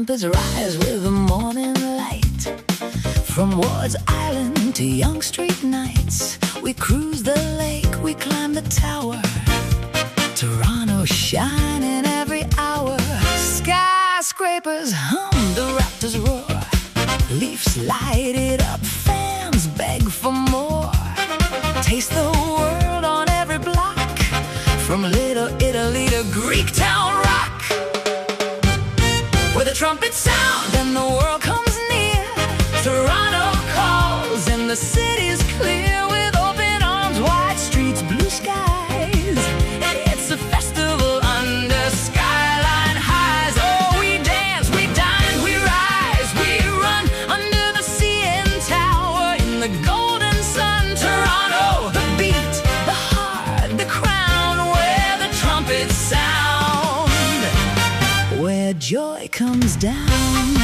trumpets rise with the morning light. From Ward's Island to Yonge Street nights, we cruise the lake, we climb the tower. Toronto shining every hour. Skyscrapers hum, the raptors roar. Leafs light it up, fans beg for more. Taste the world on every block, from Little Italy to Greek Town Rock. Where the trumpets sound and the world comes near, Toronto calls and the city's clear. With open arms, wide streets, blue skies, it's a festival under skyline highs. Oh, we dance, we dine, we rise, we run under the CN Tower in the golden sun. Toronto, the beat, the heart, the crown, where the trumpets sound, where joy comes down.